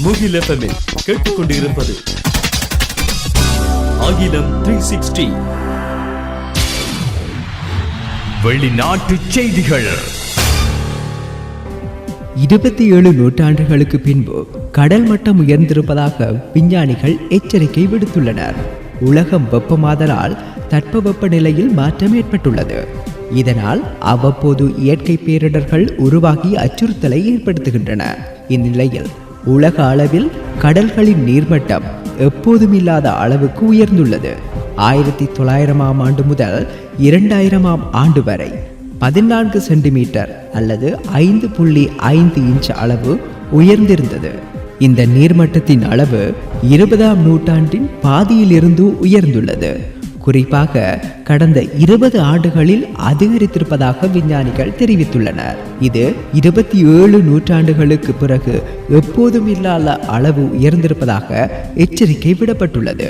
முகில் FM கேட்டுக்கொண்டிருப்பது அகிலம் 360 வெளிநாட்டு செய்திகள். 27 நூற்றாண்டுகளுக்கு பின்பு கடல் மட்டம் உயர்ந்திருப்பதாக விஞ்ஞானிகள் எச்சரிக்கை விடுத்துள்ளனர். உலகம் வெப்பமாதலால் தட்பவெப்ப நிலையில் மாற்றம் ஏற்பட்டுள்ளது. இதனால் அவ்வப்போது இயற்கை பேரிடர்கள் உருவாகி அச்சுறுத்தலை ஏற்படுத்துகின்றன. இந்நிலையில் உலக அளவில் கடல்களின் நீர்மட்டம் எப்போதும் இல்லாத அளவுக்கு உயர்ந்துள்ளது. 1900 ஆண்டு முதல் 2000 ஆண்டு வரை 14 சென்டிமீட்டர் அல்லது 5.5 இன்ச் அளவு உயர்ந்திருந்தது. இந்த நீர்மட்டத்தின் அளவு 20ஆம் நூற்றாண்டின் பாதியிலிருந்து உயர்ந்துள்ளது. குறிப்பாக கடந்த 20 ஆண்டுகளில் அதிகரித்திருப்பதாக விஞ்ஞானிகள் தெரிவித்துள்ளனர். இது 27 நூற்றாண்டுகளுக்கு பிறகு எப்போதும் இல்லாத அளவு உயர்ந்திருப்பதாக எச்சரிக்கை விடப்பட்டுள்ளது.